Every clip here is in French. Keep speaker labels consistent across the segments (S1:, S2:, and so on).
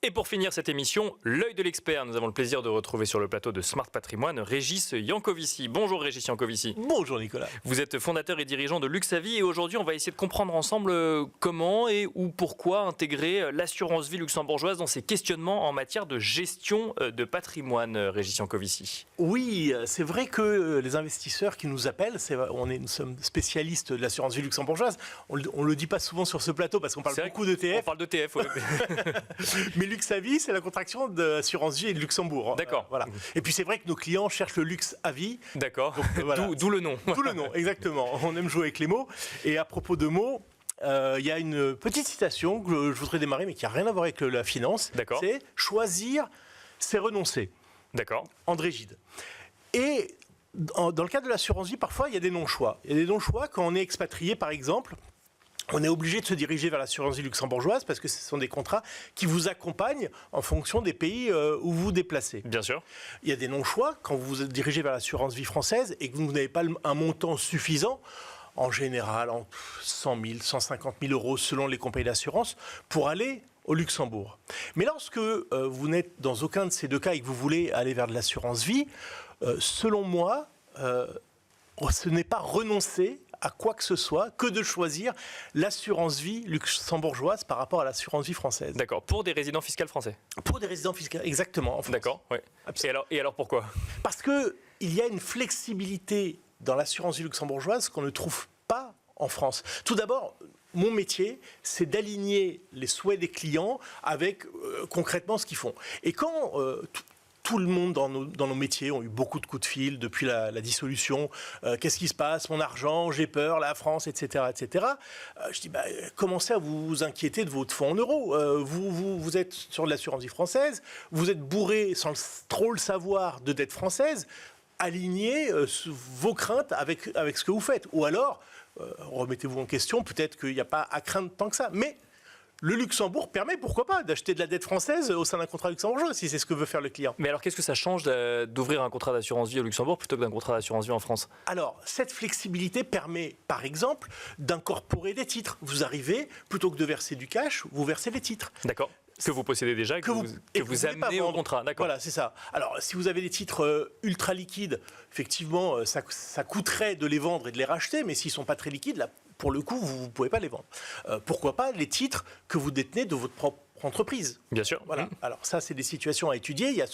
S1: Et pour finir cette émission, l'œil de l'expert. Nous avons le plaisir de retrouver sur le plateau de Smart Patrimoine Régis Yankovici. Bonjour Régis Yankovici.
S2: Bonjour Nicolas.
S1: Vous êtes fondateur et dirigeant de Luxavie et aujourd'hui on va essayer de comprendre ensemble comment et ou pourquoi intégrer l'assurance vie luxembourgeoise dans ses questionnements en matière de gestion de patrimoine, Régis Yankovici.
S2: Oui, c'est vrai que les investisseurs qui nous appellent, nous sommes spécialistes de l'assurance vie luxembourgeoise, on ne le dit pas souvent sur ce plateau parce qu'on parle beaucoup d'ETF.
S1: On parle d'ETF, oui.
S2: Mais Luxavie, c'est la contraction d'assurance vie et de Luxembourg.
S1: D'accord.
S2: Voilà. Et puis c'est vrai que nos clients cherchent le luxe à vie.
S1: D'accord.
S2: Voilà.
S1: D'où le nom.
S2: D'où le nom, exactement. On aime jouer avec les mots. Et à propos de mots, il y a une petite citation que je voudrais démarrer, mais qui n'a rien à voir avec la finance.
S1: D'accord.
S2: C'est « choisir, c'est renoncer ».
S1: D'accord.
S2: André Gide. Et dans le cadre de l'assurance vie, parfois, il y a des non-choix. Il y a des non-choix quand on est expatrié, par exemple. On est obligé de se diriger vers l'assurance vie luxembourgeoise parce que ce sont des contrats qui vous accompagnent en fonction des pays où vous vous déplacez.
S1: Bien sûr.
S2: Il y a des non-choix quand vous vous dirigez vers l'assurance vie française et que vous n'avez pas un montant suffisant, en général en 100 000, 150 000 euros selon les compagnies d'assurance, pour aller au Luxembourg. Mais lorsque vous n'êtes dans aucun de ces deux cas et que vous voulez aller vers de l'assurance vie, selon moi, ce n'est pas renoncer à quoi que ce soit que de choisir l'assurance vie luxembourgeoise par rapport à l'assurance vie française.
S1: D'accord. Pour des résidents fiscaux français.
S2: Pour des résidents fiscaux, exactement. En France.
S1: D'accord. Oui. Et alors pourquoi ?
S2: Parce qu'il y a une flexibilité dans l'assurance vie luxembourgeoise qu'on ne trouve pas en France. Tout d'abord, mon métier, c'est d'aligner les souhaits des clients avec concrètement ce qu'ils font. Et quand tout le monde dans nos métiers ont eu beaucoup de coups de fil depuis la dissolution. Qu'est-ce qui se passe ? Mon argent, j'ai peur, la France, etc. etc. Je dis, commencez à vous inquiéter de votre fonds en euros. Vous êtes sur de l'assurance vie française, vous êtes bourré sans trop le savoir de dettes françaises. Alignez vos craintes avec ce que vous faites. Ou alors, remettez-vous en question, peut-être qu'il n'y a pas à craindre tant que ça. Mais le Luxembourg permet, pourquoi pas, d'acheter de la dette française au sein d'un contrat luxembourgeois, si c'est ce que veut faire le client.
S1: Mais alors, qu'est-ce que ça change d'ouvrir un contrat d'assurance vie au Luxembourg plutôt que d'un contrat d'assurance vie en France ?
S2: Alors, cette flexibilité permet, par exemple, d'incorporer des titres. Vous arrivez, plutôt que de verser du cash, vous versez des titres.
S1: D'accord. Que vous possédez déjà et que vous amenez au contrat. D'accord.
S2: Voilà, c'est ça. Alors, si vous avez des titres ultra liquides, effectivement, ça coûterait de les vendre et de les racheter, mais s'ils ne sont pas très liquides, là, pour le coup, vous ne pouvez pas les vendre. Pourquoi pas les titres que vous détenez de votre propre entreprise.
S1: Bien sûr.
S2: Voilà. Alors ça, c'est des situations à étudier. Il y a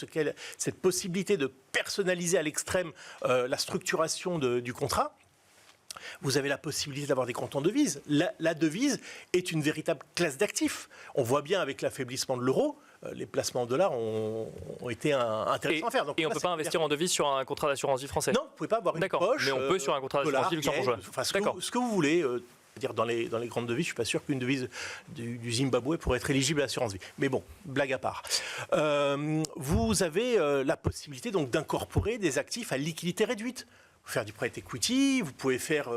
S2: cette possibilité de personnaliser à l'extrême la structuration du contrat. Vous avez la possibilité d'avoir des comptes en devise. La devise est une véritable classe d'actifs. On voit bien avec l'affaiblissement de l'euro, les placements en dollars ont été intéressants à faire. Donc,
S1: et on ne peut pas investir en devise sur un contrat d'assurance vie français ?
S2: Non, vous ne pouvez pas avoir une poche.
S1: Mais on peut sur un contrat d'assurance vie luxembourgeois.
S2: Enfin, ce que vous voulez. Dire dans les grandes devises, je ne suis pas sûr qu'une devise du Zimbabwe pourrait être éligible à l'assurance vie. Mais bon, blague à part. Vous avez la possibilité donc d'incorporer des actifs à liquidité réduite. Vous pouvez faire du private equity, vous pouvez faire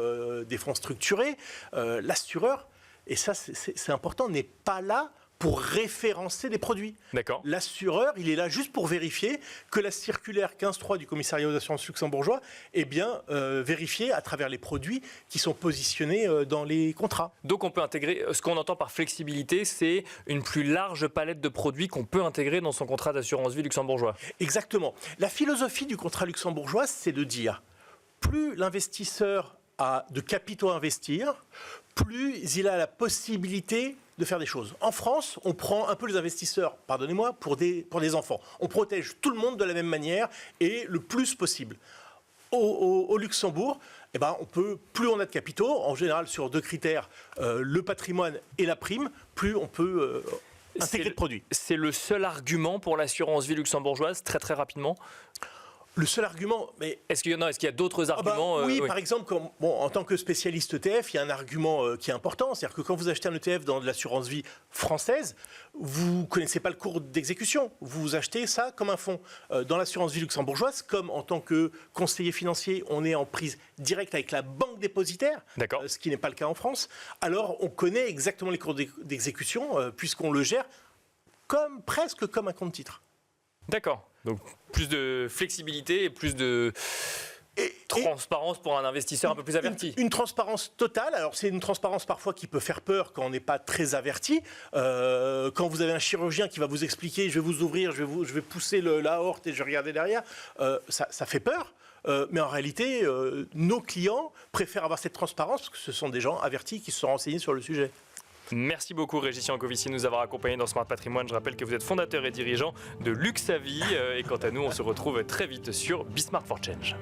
S2: des fonds structurés. L'assureur, et ça c'est important, n'est pas là pour référencer des produits.
S1: D'accord.
S2: L'assureur, il est là juste pour vérifier que la circulaire 15.3 du commissariat aux assurances luxembourgeois est bien vérifiée à travers les produits qui sont positionnés dans les contrats.
S1: Donc on peut intégrer, ce qu'on entend par flexibilité, c'est une plus large palette de produits qu'on peut intégrer dans son contrat d'assurance vie luxembourgeois.
S2: Exactement. La philosophie du contrat luxembourgeois, c'est de dire, plus l'investisseur a de capitaux à investir, plus il a la possibilité de faire des choses. En France, on prend un peu les investisseurs, pardonnez-moi, pour des enfants. On protège tout le monde de la même manière et le plus possible. Au Luxembourg, plus on a de capitaux, en général sur deux critères, le patrimoine et la prime, plus on peut intégrer de produits.
S1: C'est le seul argument pour l'assurance vie luxembourgeoise, très très rapidement ?
S2: Le seul argument, mais...
S1: Est-ce qu'il y a d'autres arguments
S2: oui, par exemple, en tant que spécialiste ETF, il y a un argument qui est important. C'est-à-dire que quand vous achetez un ETF dans de l'assurance vie française, vous ne connaissez pas le cours d'exécution. Vous achetez ça comme un fonds. Dans l'assurance vie luxembourgeoise, comme en tant que conseiller financier, on est en prise directe avec la banque dépositaire, ce qui n'est pas le cas en France. Alors, on connaît exactement les cours d'exécution, puisqu'on le gère presque comme un compte-titre.
S1: D'accord. Donc plus de flexibilité et plus de transparence pour un investisseur un peu plus averti.
S2: Une transparence totale. Alors c'est une transparence parfois qui peut faire peur quand on n'est pas très averti. Quand vous avez un chirurgien qui va vous expliquer, je vais vous ouvrir, je vais pousser l'aorte et je vais regarder derrière, ça fait peur. Mais en réalité, nos clients préfèrent avoir cette transparence parce que ce sont des gens avertis qui se sont renseignés sur le sujet.
S1: Merci beaucoup Régis Yankovici de nous avoir accompagnés dans Smart Patrimoine. Je rappelle que vous êtes fondateur et dirigeant de Luxavie. Et quant à nous, on se retrouve très vite sur Be Smart for Change.